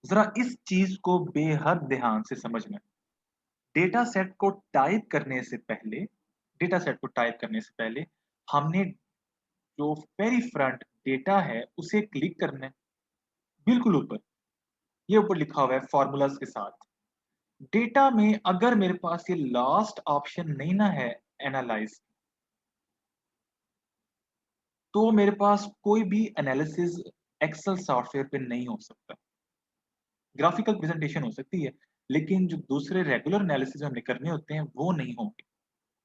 जरा इस चीज को बेहद ध्यान से समझना। डेटा सेट को टाइप करने से पहले डेटा सेट को टाइप करने से पहले हमने जो वेरी फ्रंट डेटा है उसे क्लिक करना है। बिल्कुल ऊपर, ये ऊपर लिखा हुआ है फॉर्मूलाज के साथ। डेटा में अगर मेरे पास ये लास्ट ऑप्शन नहीं ना है, एनालाइज, तो मेरे पास कोई भी एनालिसिस एक्सेल सॉफ्टवेयर पे नहीं हो सकता। ग्राफिकल प्रेजेंटेशन हो सकती है, लेकिन जो दूसरे रेगुलर एनालिसिस हमने करने होते हैं वो नहीं होंगे।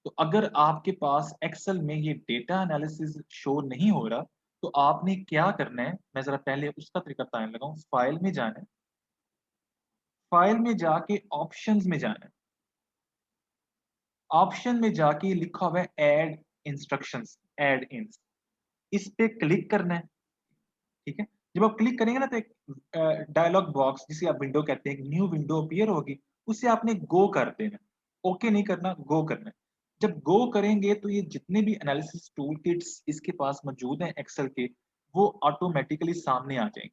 तो अगर आपके पास एक्सेल में ये डेटा एनालिसिस शो नहीं हो रहा, तो आपने क्या करना है, मैं जरा पहले उसका तरीका बताने लगा हूँ। फाइल में जाना है, फाइल में जाके ऑप्शंस में जाना है, ऑप्शन में जाके लिखा हुआ है ऐड इंस्ट्रक्शंस, ऐड इन्स, इस पे क्लिक करना है। ठीक है, जब आप क्लिक करेंगे ना तो एक डायलॉग बॉक्स, जिसे आप विंडो कहते हैं, न्यू विंडो अपीयर होगी। उसे आपने गो कर देना, ओके नहीं करना, गो करना है। जब गो करेंगे तो ये जितने भी एनालिसिस टूल किट्स इसके पास मौजूद हैं एक्सेल के, वो ऑटोमेटिकली सामने आ जाएंगे।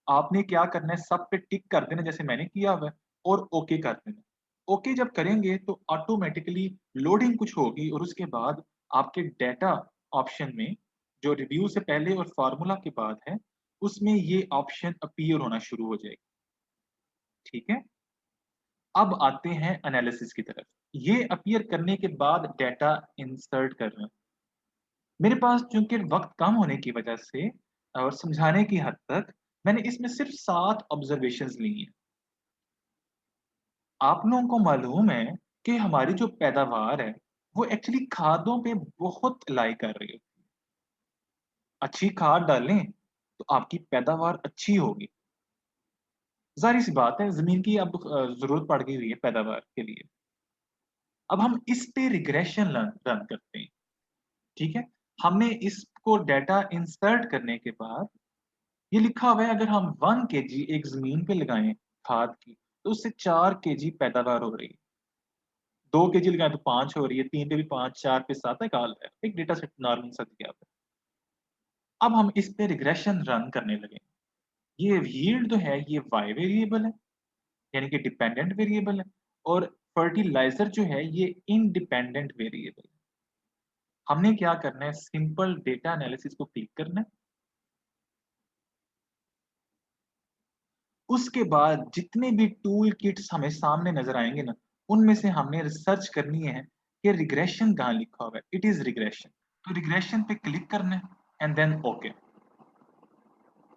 आपने क्या करना है, सब पे टिक कर देना जैसे मैंने किया हुआ है, और ओके कर देना। ओके जब करेंगे तो ऑटोमेटिकली लोडिंग कुछ होगी, और उसके बाद आपके डेटा ऑप्शन में, जो रिव्यू से पहले और फार्मूला के बाद है, उसमें ये ऑप्शन अपीयर होना शुरू हो जाएगी। ठीक है, अब आते हैं एनालिसिस की तरफ। ये अपीयर करने के बाद डेटा इंसर्ट करना। मेरे पास चूंकि वक्त कम होने की वजह से और समझाने की हद तक मैंने इसमें सिर्फ 7 ऑब्जर्वेशंस ली हैं। आप लोगों को मालूम है कि हमारी जो पैदावार है, वो एक्चुअली खादों पे बहुत लाई कर रही है। अच्छी खाद डालें तो आपकी पैदावार अच्छी होगी। जाहिर सी बात है, जमीन की अब जरूरत पड़ गई हुई है पैदावार के लिए। अब हम इस पे रिग्रेशन रन करते हैं। ठीक है, हमने इसको डेटा इंसर्ट करने के बाद ये लिखा हुआ है, अगर हम 1 kg एक जमीन पे लगाएं खाद की, तो उससे 4 kg पैदावार हो रही है। 2 kg लगाएं तो 5 हो रही है, 3 पे भी 5, 4 पे 7 निकाल है, एक डेटा सेट नॉर्मल सा दिया हुआ है। अब हम इस पे रिग्रेशन रन करने लगे। ये यील्ड जो है ये y वेरिएबल है, यानी कि डिपेंडेंट वेरिएबल है, और फर्टिलाइजर जो है ये इंडिपेंडेंट वेरिएबल है। हमने क्या करना है, सिंपल डेटा एनालिसिस को क्लिक करना है। उसके बाद जितने भी टूल किट्स हमें सामने नजर आएंगे ना, उनमें से हमने रिसर्च करनी है कि रिग्रेशन कहाँ लिखा हुआ है, इट इज रिग्रेशन। तो रिग्रेशन पे क्लिक करना है एंड देन ओके।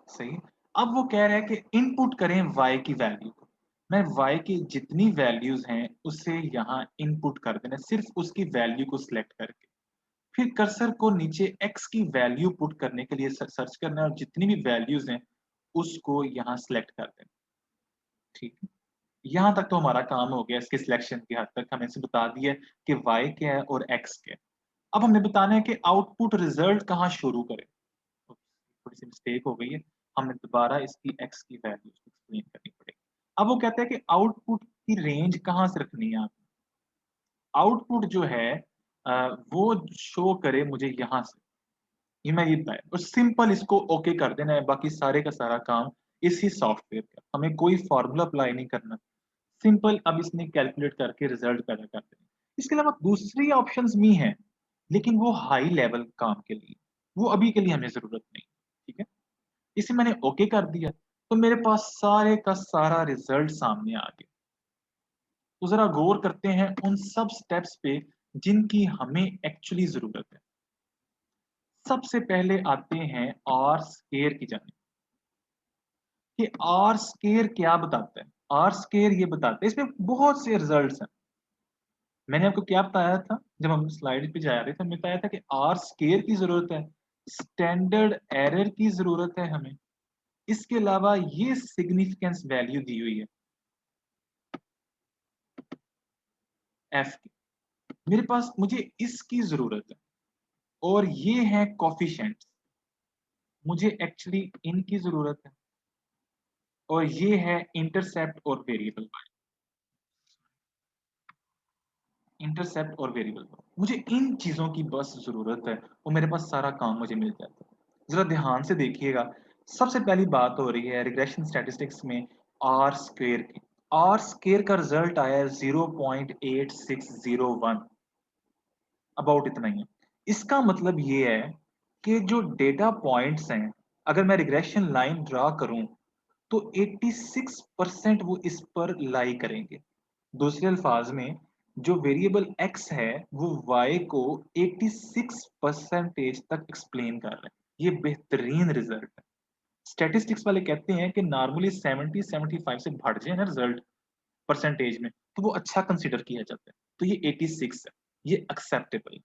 सही। अब वो कह रहा है कि इनपुट करें y की वैल्यू को। मैं y की जितनी वैल्यूज हैं उसे यहाँ इनपुट कर देना, सिर्फ उसकी वैल्यू को सिलेक्ट करके। फिर कर्सर को नीचे x की वैल्यू पुट करने के लिए सर्च करना है, और जितनी भी वैल्यूज हैं उसको यहाँ सिलेक्ट कर देना। ठीक है, यहाँ तक तो हमारा काम हो गया। इसके सिलेक्शन की हद तक हमें इसे बता दिया कि y क्या है और x क्या है। अब हमने बताना है कि आउटपुट रिजल्ट कहाँ शुरू करें। तो थोड़ी सी मिस्टेक हो गई है, हमें दोबारा इसकी x की वैल्यू एक्सप्लेन करनी पड़ेगी। अब वो कहता है कि आउटपुट की रेंज कहाँ से रखनी है आपने। आउटपुट जो है वो शो करे मुझे यहाँ से, ये मैं ये बताया, और सिंपल इसको ओके कर देना है। बाकी सारे का सारा काम इसी सॉफ्टवेयर का, हमें कोई फॉर्मूला अप्लाई नहीं करना। सिंपल अब इसने कैलकुलेट करके रिजल्ट पैदा कर देना। इसके अलावा दूसरी ऑप्शंस भी हैं, लेकिन वो हाई लेवल काम के लिए, वो अभी के लिए हमें जरूरत नहीं। ठीक है, इसे मैंने ओके कर दिया, तो मेरे पास सारे का सारा रिजल्ट सामने आ गया। तो जरा गौर करते हैं उन सब स्टेप्स पे जिनकी हमें एक्चुअली जरूरत है। सबसे पहले आते हैं आर स्केयर की जाने, कि आर स्केयर क्या बताता है। आर स्केयर ये बताता है, इसमें बहुत से रिजल्ट्स हैं। मैंने आपको क्या बताया था जब हम स्लाइड पे जा रहे थे, हमने बताया था कि आर स्केयर की जरूरत है, स्टैंडर्ड एरर की जरूरत है हमें, इसके अलावा ये सिग्निफिकेंस वैल्यू दी हुई है एफ की, मेरे पास मुझे इसकी जरूरत है, और ये है कॉफिशिएंट, मुझे एक्चुअली इनकी जरूरत है, और ये है इंटरसेप्ट और वेरिएबल, इंटरसेप्ट और वेरिएबल, मुझे इन चीजों की बस जरूरत है, और मेरे पास सारा काम मुझे मिल जाता है। जरा ध्यान से देखिएगा, सबसे पहली बात हो रही है रिग्रेशन स्टैटिस्टिक्स में आर स्क्वेयर की। आर स्क्वेयर का रिजल्ट आया है 0.8601, अबाउट इतना ही है। इसका मतलब ये है कि जो डेटा पॉइंट्स हैं, अगर मैं रिग्रेशन लाइन ड्रा करूं तो 86% वो इस पर लाई करेंगे। दूसरे अल्फाज में जो वेरिएबल x है वो y को 86% तक एक्सप्लेन कर रहा है। ये बेहतरीन रिजल्ट है। स्टैटिस्टिक्स वाले कहते हैं कि नॉर्मली 70-75 से बढ़ जाए ना रिजल्ट परसेंटेज में तो वो अच्छा कंसीडर किया जाता है। तो ये 86 है, ये एक्सेप्टेबल।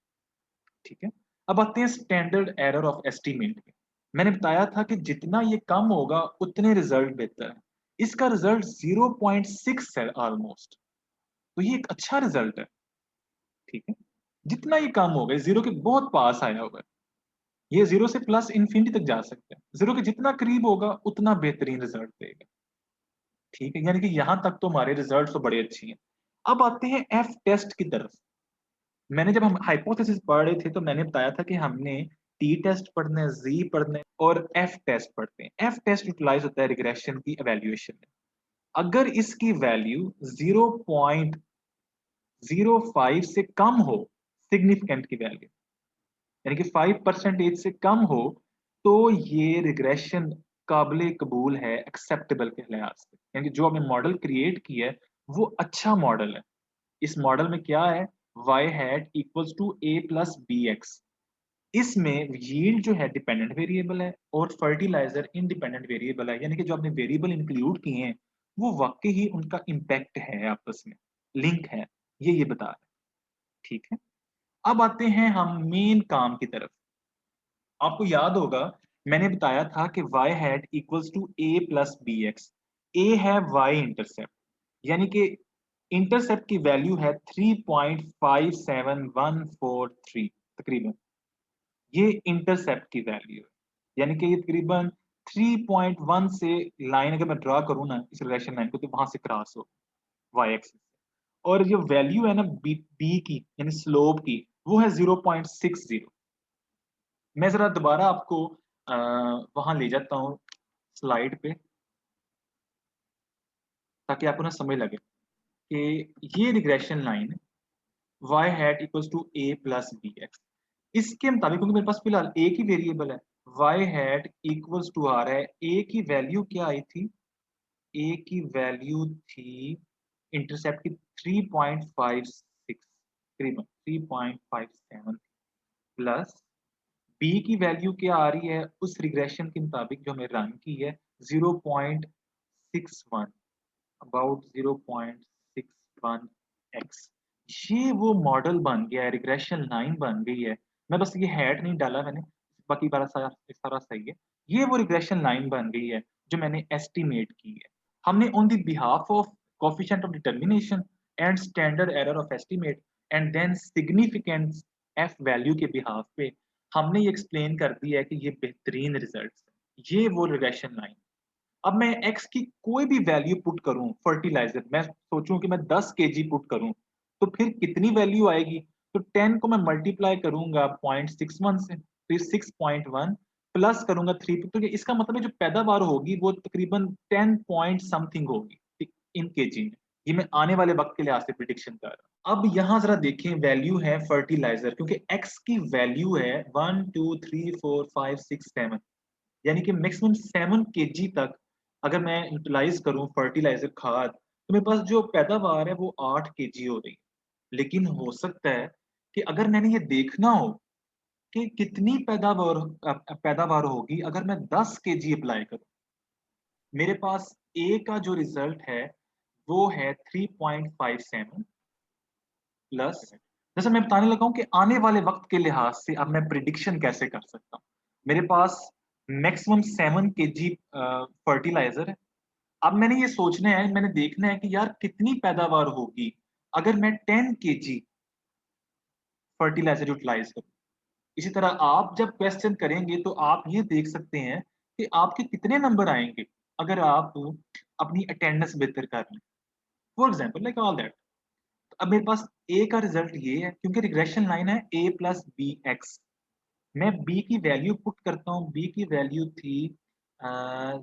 ठीक है, अब आते हैं स्टैंडर्ड एरर ऑफ एस्टीमेट पे। मैंने बताया था कि जितना ये कम होगा उतने रिजल्ट बेहतर है। इसका रिजल्ट 0.6 है ऑलमोस्ट, तो ये एक अच्छा रिजल्ट है। ठीक है, जितना ये कम होगा, जीरो के बहुत पास आया हुआ है। ये जीरो से प्लस इंफिनिटी तक जा सकता है। जीरो के जितना करीब होगा उतना बेहतरीन रिजल्ट देगा। ठीक है, यानी कि यहां तक तो हमारे रिजल्ट तो बड़े अच्छे हैं। अब आते हैं एफ टेस्ट की तरफ। मैंने जब हम हाइपोथेसिस पढ़ रहे थे तो मैंने बताया था कि हमने टी टेस्ट पढ़ना है, जी पढ़ना है और एफ टेस्ट पढ़ते हैं। एफ टेस्ट यूटिलाइज होता है रिग्रेशन की एवेल्युएशन में। अगर इसकी वैल्यू 0.05 से कम हो, सिग्निफिकेंट की वैल्यू यानी कि 5% से कम हो, तो ये रिग्रेशन काबिल कबूल है, एक्सेप्टेबल के लिहाज से। यानी कि जो हमने मॉडल क्रिएट किया है वो अच्छा मॉडल है। इस मॉडल में क्या है, y hat equals to a plus B X. इसमें यील्ड जो है डिपेंडेंट वेरिएबल है और फर्टिलाइजर इंडिपेंडेंट वेरिएबल है। यानी कि जो आपने वेरिएबल इंक्लूड किए हैं वो वाकई ही उनका इम्पैक्ट है, आपस में लिंक है, ये बता रहे हैं। ठीक है, अब आते हैं हम मेन काम की तरफ। आपको याद होगा मैंने बताया था कि y hat equals to a plus B X. a है y इंटरसेप्ट, यानी कि इंटरसेप्ट की वैल्यू है 3.57143 तकरीबन। ये इंटरसेप्ट की वैल्यू है, यानी कि ये तकरीबन 3.1 से लाइन अगर मैं ड्रा करूं ना इस रिलेशन लाइन को तो वहां से क्रॉस हो वाई एक्सिस। और जो वैल्यू है ना बी की यानी स्लोप की, वो है 0.60। मैं जरा दोबारा आपको वहां ले जाता हूँ स्लाइड पे, ताकि आपको ना समझ लगे कि ये regression line y hat equals to a plus B X. इसके मुताबिक, क्योंकि मेरे पास फिलहाल a की वेरिएबल है, y हैट इक्वल्स टू आ रहा है, a की वैल्यू क्या आई थी, a की वैल्यू थी इंटरसेप्ट की 3.56 तकरीबन 3.57 प्लस b की वैल्यू क्या आ रही है उस रिग्रेशन के मुताबिक जो हमें रन की है 0.61, अबाउट 0.61x। ये वो मॉडल बन गया है, रिग्रेशन लाइन बन गई है। मैं बस ये हैट नहीं डाला मैंने, बाकी बारा सारा सारा सही है। ये वो रिग्रेशन लाइन बन गई है जो मैंने एस्टिमेट की है। हमने on the behalf of coefficient of determination and standard error of estimate and then significance F value के बिहाफ पे हमने ये एक्सप्लेन कर दिया है कि ये बेहतरीन रिजल्ट्स है। ये वो रिग्रेशन लाइन। अब मैं x की कोई भी वैल्यू पुट करूं फर्टिलाइजर, मैं सोचूं कि मैं 10 केजी पुट करूं तो फिर कितनी वैल्यू आएगी। तो 10 को मैं मल्टीप्लाई करूंगा 0.61 से, फिर 6.1 प्लस करूंगा 3, तो इसका मतलब है जो पैदावार होगी वो तकरीबन 10 पॉइंट समथिंग होगी इन केजी में। ये मैं आने वाले वक्त के लिहाज से प्रिडिक्शन कर रहा हूं। अब यहाँ जरा देखें, वैल्यू है फर्टिलाइजर, क्योंकि x की वैल्यू है 1 2 3 4 5 6 7, यानी कि मैक्सिमम 7 केजी तक अगर मैं यूटिलाइज करूं फर्टिलाइजर खाद तो मेरे पास जो पैदावार है वो 8 केजी हो रही है। लेकिन हो सकता है कि अगर मैंने ये देखना हो कि कितनी पैदावार होगी अगर मैं 10 केजी अप्लाई करूं, मेरे पास ए का जो रिजल्ट है वो है 3.57 प्लस, जैसे मैं बताने लगा हूं कि आने वाले वक्त के लिहाज से अब मैं प्रिडिक्शन कैसे कर सकता हूं। मेरे पास मैक्सिमम 7 केजी फर्टिलाइजर है। अब मैंने ये सोचना है, मैंने देखना है कि यार कितनी पैदावार होगी अगर मैं 10 केजी फर्टिलाइजर यूटिलाइज करूं। इसी तरह आप जब क्वेश्चन करेंगे तो आप ये देख सकते हैं कि आपके कितने नंबर आएंगे अगर आप अपनी अटेंडेंस बेहतर कर लें। For example like all that, अब मेरे पास ए का रिजल्ट ये है क्योंकि रिग्रेशन लाइन है ए प्लस बी एक्स। मैं बी की वैल्यू पुट करता हूँ, बी की वैल्यू थी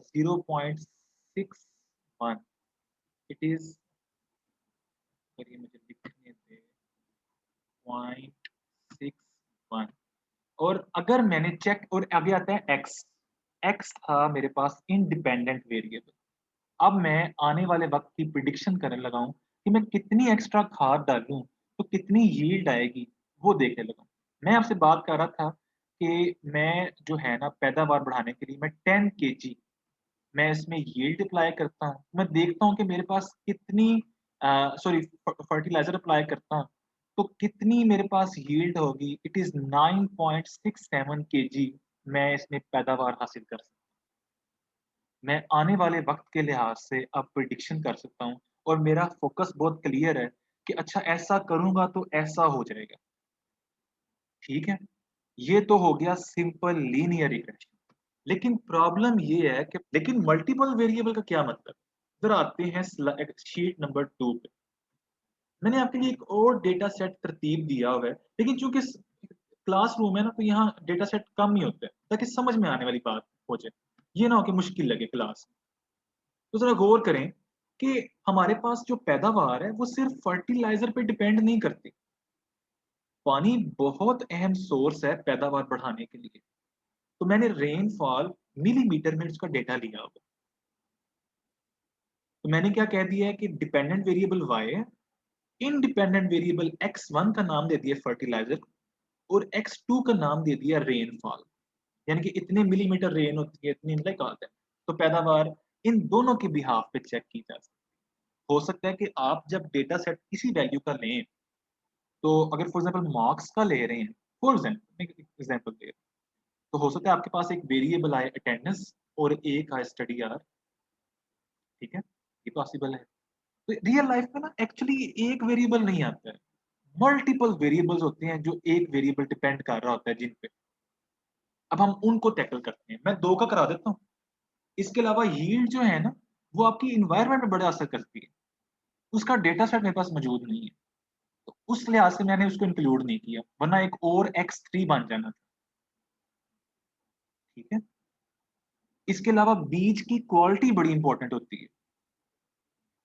0.6 1, इट इज, ये मुझे लिखने दे, 0.61। और अगर मैंने चेक, और आगे आता है एक्स, एक्स था मेरे पास इंडिपेंडेंट वेरिएबल। अब मैं आने वाले वक्त की प्रिडिक्शन करने लगा हूं कि मैं कितनी एक्स्ट्रा खाद डालूं तो कितनी यील्ड आएगी, वो देखने लगा हूं। मैं आपसे बात कर रहा था कि मैं जो है ना पैदावार बढ़ाने के लिए मैं 10 केजी मैं इसमें यील्ड अप्लाई करता हूँ, मैं देखता हूँ कि मेरे पास कितनी सॉरी फर्टिलाइजर अप्लाई करता हूँ तो कितनी मेरे पास यील्ड होगी। इट इज 9.67 केजी मैं इसमें पैदावार हासिल कर सकता हूँ। मैं आने वाले वक्त के लिहाज से अब प्रिडिक्शन कर सकता हूँ और मेरा फोकस बहुत क्लियर है कि अच्छा ऐसा करूंगा तो ऐसा हो जाएगा। ठीक है, ये तो हो गया सिंपल लीनियर रिग्रेशन। लेकिन प्रॉब्लम ये है कि लेकिन मल्टीपल वेरिएबल का क्या मतलब? इधर आते हैं शीट नंबर 2 पे। मैंने आपके लिए एक और डेटा सेट तरतीब दिया हुआ है, लेकिन चूंकि क्लासरूम है ना तो यहाँ डेटा सेट कम ही होते हैं ताकि समझ में आने वाली बात हो जाए, ये ना हो कि मुश्किल लगे क्लास। तो जरा गौर करें कि हमारे पास जो पैदावार है वो सिर्फ फर्टिलाइजर पे डिपेंड नहीं करती। पानी बहुत अहम सोर्स है पैदावार बढ़ाने के लिए। तो मैंने रेनफॉल मिलीमीटर में उसका डेटा लिया होगा। तो मैंने क्या कह दिया है कि डिपेंडेंट वेरिएबल y है, इंडिपेंडेंट वेरिएबल x1 का नाम दे दिया फर्टिलाइजर और x2 का नाम दे दिया रेनफॉल। यानी कि इतने मिलीमीटर रेन होती है, इतनी लाइक आता है। तो पैदावार इन दोनों के बिहाफ पे चेक की जा सकती है। हो सकता है कि आप जब डेटा सेट किसी वैल्यू का लें, तो अगर फॉर एग्जांपल मार्क्स का ले रहे हैं, फॉर एग्जांपल दे रहे हैं, तो हो सकता है आपके पास एक वेरिएबल आए अटेंडेंस और एक आए स्टडी आवर। ठीक है, ये पॉसिबल है। तो रियल लाइफ में ना एक्चुअली एक वेरिएबल नहीं आता है, मल्टीपल वेरिएबल्स होते हैं जो एक वेरिएबल डिपेंड कर रहा होता है जिन पे। अब हम उनको टैकल करते हैं। मैं दो का करा देता हूँ। इसके अलावा यील्ड जो है ना, वो आपकी इन्वायरमेंट में बड़ा असर करती है। उसका डेटा सेट मेरे पास मौजूद नहीं है, तो उस लिहाज से मैंने उसको इंक्लूड नहीं किया, वरना एक और x3 बन जाना था। ठीक है, इसके अलावा बीज की क्वालिटी बड़ी इंपॉर्टेंट होती है।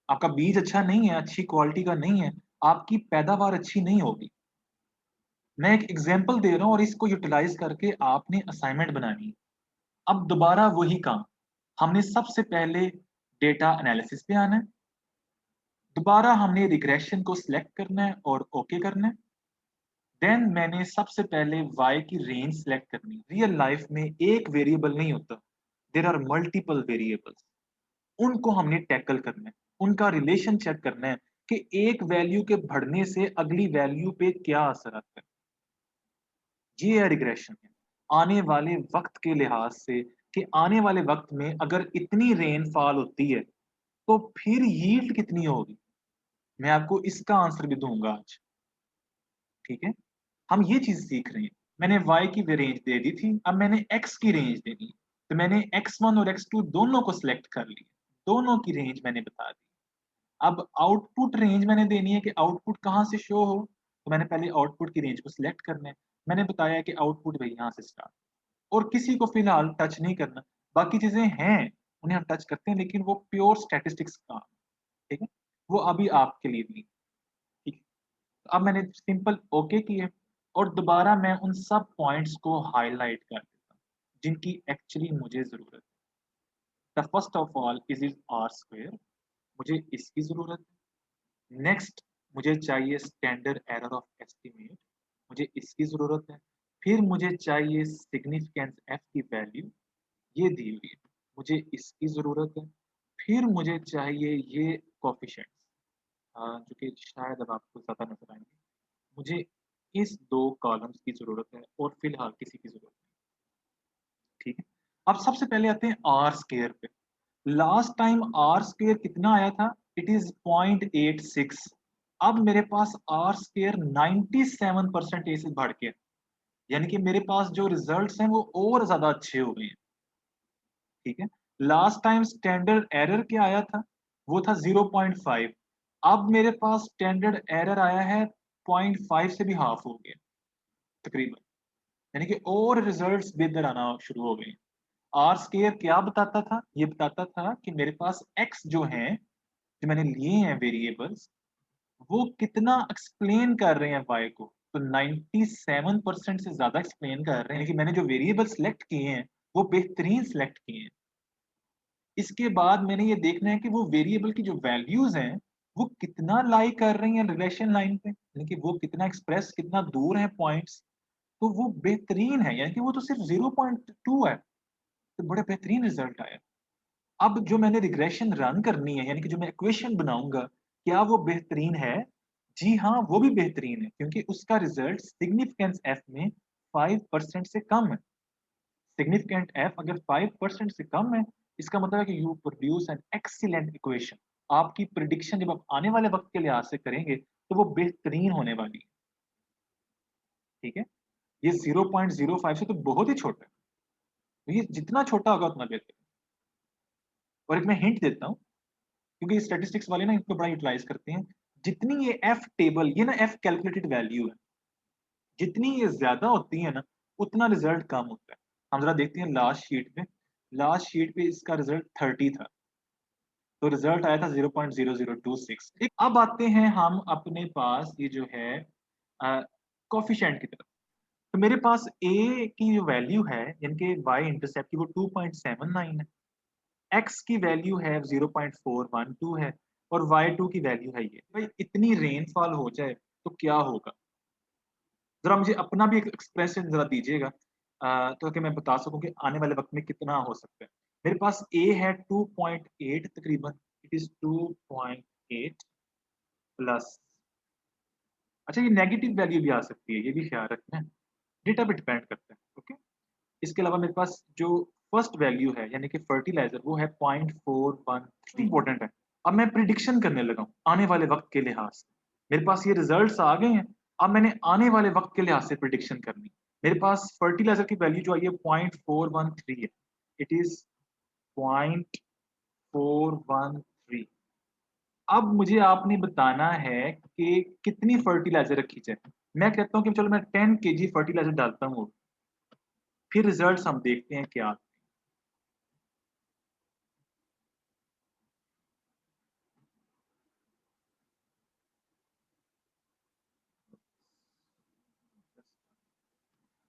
आपका बीज अच्छा नहीं है, अच्छी क्वालिटी का नहीं है, आपकी पैदावार अच्छी नहीं होगी। मैं एक एग्जांपल दे रहा हूँ और इसको यूटिलाइज करके आपने असाइनमेंट बनानी है। अब दोबारा वही काम, हमने सबसे पहले डेटा एनालिसिस पे आना है, दोबारा हमने रिग्रेशन को सिलेक्ट करना है और ओके करना है। देन मैंने सबसे पहले y की रेंज सिलेक्ट करनी है। रियल लाइफ में एक वेरिएबल नहीं होता, देयर आर मल्टीपल वेरिएबल्स। उनको हमने टैकल करना है, उनका रिलेशन चेक करना है कि एक वैल्यू के बढ़ने से अगली वैल्यू पे क्या असर आता है। ये है रिग्रेशन है। आने वाले वक्त के लिहाज से कि आने वाले वक्त में अगर इतनी रेनफॉल होती है तो फिर यील्ड कितनी होगी, मैं आपको इसका आंसर भी दूंगा आज। ठीक है, हम ये चीज सीख रहे हैं। मैंने y की रेंज दे दी थी, अब मैंने x की रेंज देनी है। तो मैंने x1 और x2 दोनों को सिलेक्ट कर लिया, दोनों की रेंज मैंने बता दी। अब आउटपुट रेंज मैंने देनी है कि आउटपुट कहाँ से शो हो। तो मैंने पहले आउटपुट की रेंज को सिलेक्ट करना है। मैंने बताया कि आउटपुट भाई यहाँ से स्टार्ट, और किसी को फिलहाल टच नहीं करना। बाकी चीजें हैं उन्हें हम टच करते हैं, लेकिन वो प्योर स्टैटिस्टिक्स का, ठीक है, वो अभी आपके लिए नहीं। ठीक है, तो अब मैंने सिंपल ओके किए और दोबारा मैं उन सब पॉइंट्स को हाईलाइट कर देता हूँ जिनकी एक्चुअली मुझे जरूरत है। The first of all is R square, मुझे इसकी जरूरत है। नेक्स्ट मुझे चाहिए स्टैंडर्ड एरर ऑफ एस्टिमेट, मुझे इसकी जरूरत है। फिर मुझे चाहिए सिग्निफिकेंस एफ की वैल्यू, ये दी हुई है, मुझे इसकी जरूरत है। फिर मुझे चाहिए ये कोफिशिएंट्स, जो कि शायद अब आपको ज्यादा नजर आएंगे। मुझे इस दो कॉलम्स की जरूरत है और फिलहाल किसी की जरूरत नहीं। ठीक है, अब सबसे पहले आते हैं आर स्केयर पे। लास्ट टाइम आर स्केयर कितना आया था? It is 0.86। अब मेरे पास आर स्केयर 97% से बढ़ के, यानी कि मेरे पास जो रिजल्ट्स हैं वो और ज्यादा अच्छे हो गए हैं। ठीक है, लास्ट टाइम स्टैंडर्ड एरर क्या आया था? वो था 0.5। अब मेरे पास स्टैंडर्ड एरर आया है 0.5 से भी हाफ हो गया तकरीबन, यानी कि और रिजल्ट्स बेहतर आना शुरू हो गए। आर स्क्वायर क्या बताता था? ये बताता था कि मेरे पास एक्स जो हैं, जो मैंने लिए हैं वेरिएबल्स, वो कितना एक्सप्लेन कर रहे हैं y को। तो 97% से ज़्यादा एक्सप्लेन कर रहे हैं कि मैंने जो वेरिएबल सिलेक्ट किए हैं, वो बेहतरीन सिलेक्ट किए हैं। इसके बाद मैंने ये देखना है कि वो वेरिएबल की जो वैल्यूज़ हैं, वो कितना लाई कर रही हैं रिग्रेशन लाइन पे, यानी कि वो कितना एक्सप्रेस कितना दूर है पॉइंट्स, तो वो बेहतरीन है, यानी कि वो तो सिर्फ 0.2 है, तो बड़ा बेहतरीन रिजल्ट आया। अब जो मैंने रिग्रेशन रन करनी है, यानी कि जो मैं इक्वेशन बनाऊँगा, क्या वो बेहतरीन है? जी हाँ, वो भी बेहतरीन है, क्योंकि उसका रिजल्ट सिग्निफिकेंस एफ में 5% से कम है। सिग्निफिकेंट एफ अगर 5% से कम है, इसका मतलब है कि you produce an excellent equation. आपकी प्रेडिक्शन जब आप आने वाले वक़्त के लिहाज से करेंगे, तो वो बेहतरीन होने वाली है, ठीक है? ये 0.05 से तो बहुत ही छोटा है। तो ये जितना छोटा होगा उतना बेहतर है। और एक मैं हिंट देता हूँ, क्योंकि स्टैटिस्टिक्स वाले ना इसको बड़ा यूटिलाइज़ करते हैं। जितनी ये एफ टेबल, ये ना एफ कैलकुलेटेड वैल्यू है। जितनी ये ज़्यादा होती है ना, उतना रिज़ल्ट कम होता है। हम ज़रा देखते हैं लास्ट शीट पे इसका रिज़ल्ट 30 था। तो रिज़ल्ट आया था 0.0026। एक अब आते हैं हम अपने पास ये जो है कोएफ़िशिएंट की तरफ। तो मेरे पास a की जो वैल्यू है, यानी कि y इंटरसेप्ट की, वो 2.79 है। x की वैल्यू है 0.412 है और y2 की वैल्यू है ये। भाई इतनी रेनफॉल हो जाए तो क्या होगा? ज़रा मुझे अपना भी एक एक्सप्रेशन ज़रा दीजिएगा, ताकि मैं बता सकूँ कि आने वाले वक़्त में कितना हो सकता है। मेरे पास A है 2.8 तकरीबन, इट इज़ 2.8 प्लस, अच्छा ये नेगेटिव वैल्यू भी आ सकती है, ये भी ख़्याल रखना है। डेटा पे डिपेंड करता है, ओके? इसके अलावा मेरे पास जो फर्स्ट वैल्यू है, यानी कि फर्टिलाइज़र, वो है 0.413, इम्पोर्टेंट है। अब मैं प्रिडिक्शन करने लगा हूँ आने वाले वक़्त के लिहाज़ से। मेरे पास ये रिज़ल्ट्स आ गए हैं, अब मैंने आने वाले वक़्त के लिहाज़ से प्रिडिक्शन करनी है। मेरे पास फर्टिलाइज़र की वैल्यू जो आई है 0.413 है। It is 0.413। अब मुझे आपने बताना है कि कितनी फर्टिलाइज़र रखी जाए। मैं कहता हूँ कि चलो मैं 10 केजी फर्टिलाइज़र डालता हूँ, फिर रिज़ल्ट्स हम देखते हैं क्या आते हैं।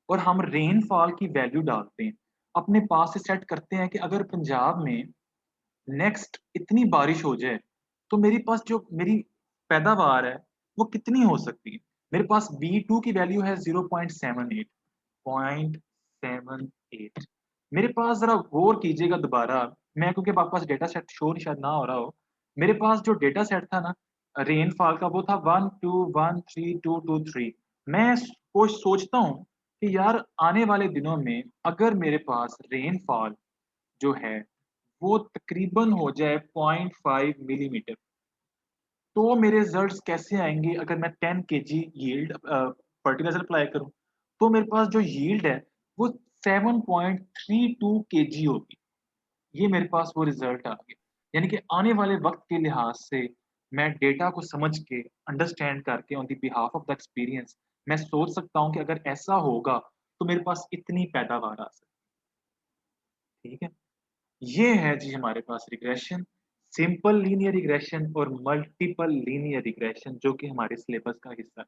और हम रेनफॉल की वैल्यू डालते हैं। अपने पास से सेट करते हैं कि अगर पंजाब में नेक्स्ट इतनी बारिश हो जाए, तो मेरे पास जो मेरी पैदावार है, वो कितनी हो सकती है? मेरे पास V2 की वैल्यू है 0.78, 0.78। मेरे पास ज़रा गौर कीजिएगा दोबारा, मैं क्योंकि आपके पास डेटा सेट शो शायद ना हो रहा हो। मेरे पास जो डेटा सेट था ना रेनफॉल का, वो था 1213223। मैं सोचता हूँ कि यार आने वाले दिनों में अगर मेरे पास रेनफॉल जो है वो तकरीबन हो जाए 0.5 मिलीमीटर, तो मेरे रिजल्ट्स कैसे आएँगे अगर मैं 10 केजी यील्ड फर्टिलाइज़र अप्लाई करूँ? तो मेरे पास जो यील्ड है वो 7.32 केजी होगी। ये मेरे पास वो रिज़ल्ट आ गया। यानी कि आने वाले वक़्त के लिहाज़ से मैं डेटा को समझ के, अंडरस्टैंड करके on the behalf of the experience, मैं सोच सकता हूँ कि अगर ऐसा होगा, तो मेरे पास इतनी पैदावार आ सकती है, ठीक है? ये है जी हमारे पास रिग्रेशन, सिंपल लीनियर रिग्रेशन और मल्टीपल लीनियर रिग्रेशन, जो कि हमारे सिलेबस का हिस्सा है।